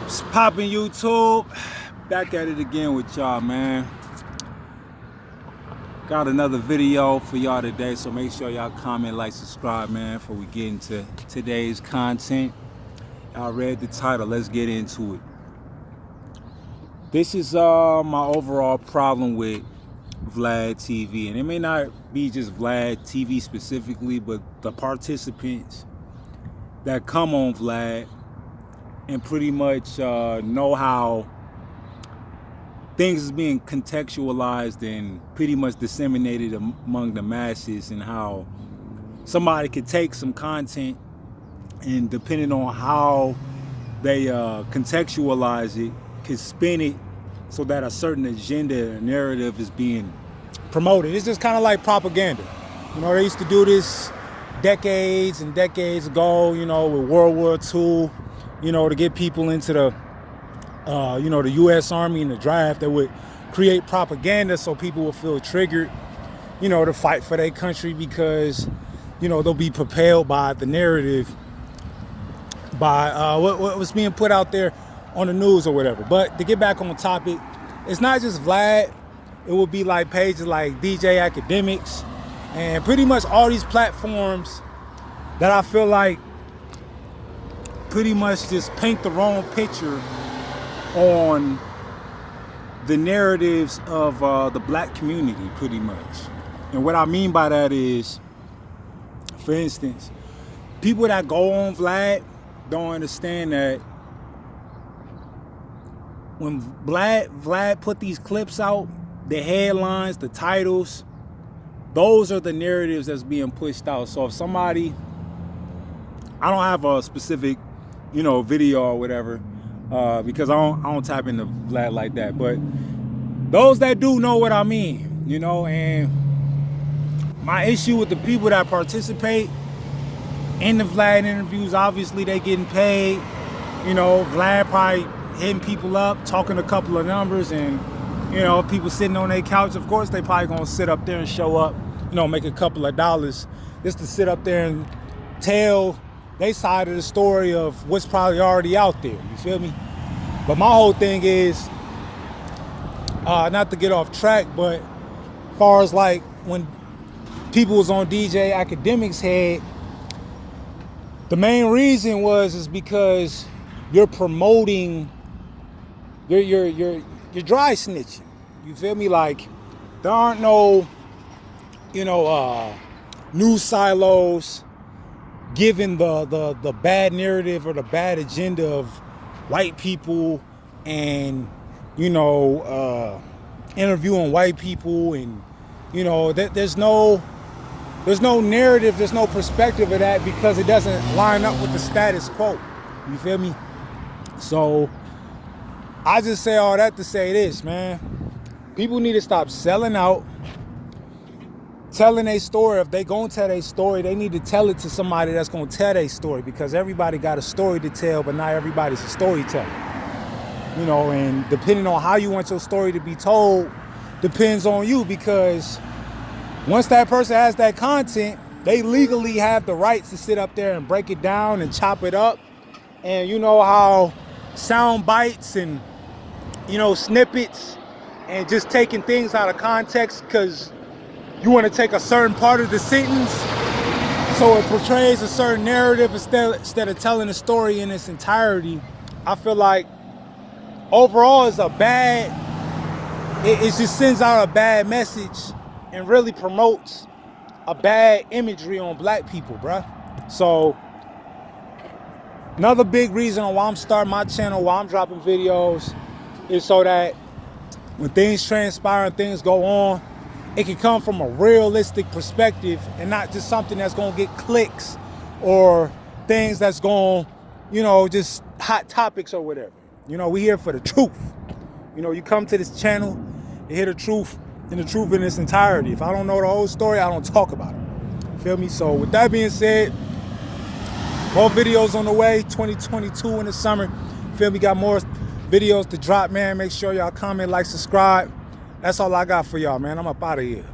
What's poppin' YouTube? Back at it again with y'all, man. Got another video for y'all today, so make sure y'all comment, like, subscribe, man, before we get into today's content. Y'all read the title, let's get into it. This is my overall problem with Vlad TV, and it may not be just Vlad TV specifically, but the participants that come on Vlad and pretty much know how things is being contextualized and pretty much disseminated among the masses, and how somebody could take some content and depending on how they contextualize it, could spin it so that a certain agenda or narrative is being promoted. It's just kind of like propaganda. You know, they used to do this decades and decades ago, you know, with World War II, you know, to get people into the, you know, the U.S. Army and the draft. That would create propaganda so people would feel triggered, you know, to fight for their country because, you know, they'll be propelled by the narrative, by what was being put out there on the news or whatever. But to get back on the topic, it's not just Vlad. It would be like pages like DJ Academics and pretty much all these platforms that I feel like pretty much just paint the wrong picture on the narratives of the black community, pretty much. And what I mean by that is, for instance, people that go on Vlad don't understand that when Vlad put these clips out, the headlines, the titles, those are the narratives that's being pushed out. So if somebody, I don't have a specific, you know, video or whatever, because I don't tap into Vlad like that. But those that do know what I mean, you know. And my issue with the people that participate in the Vlad interviews, obviously they getting paid. You know, Vlad probably hitting people up, talking a couple of numbers, and you know, people sitting on their couch. Of course, they probably gonna sit up there and show up, you know, make a couple of dollars just to sit up there and tell they side of the story of what's probably already out there. You feel me? But my whole thing is, not to get off track, but as far as like when people was on DJ Academics' head, the main reason is because you're promoting, you're dry snitching. You feel me? Like there aren't no, you know, news silos giving the bad narrative or the bad agenda of white people, and you know, interviewing white people, and you know, there's no narrative, there's no perspective of that because it doesn't line up with the status quo. You feel me? So I just say all that to say this, man. People need to stop selling out, telling their story. If they gonna tell their story, they need to tell it to somebody that's gonna tell their story, because everybody got a story to tell, but not everybody's a storyteller. You know, and depending on how you want your story to be told depends on you, because once that person has that content, they legally have the rights to sit up there and break it down and chop it up. And you know how sound bites and, you know, snippets and just taking things out of context because you want to take a certain part of the sentence so it portrays a certain narrative instead of telling the story in its entirety. I feel like overall it's a bad, it just sends out a bad message and really promotes a bad imagery on black people, bruh. So another big reason why I'm starting my channel, why I'm dropping videos, is so that when things transpire and things go on, it can come from a realistic perspective and not just something that's gonna get clicks or things that's gonna, you know, just hot topics or whatever. You know, we here for the truth. You know, you come to this channel to hear the truth, and the truth in its entirety. If I don't know the whole story, I don't talk about it. Feel me? So with that being said, more videos on the way, 2022 in the summer. Feel me? Got more videos to drop, man. Make sure y'all comment, like, subscribe. That's all I got for y'all, man. I'm up out of here.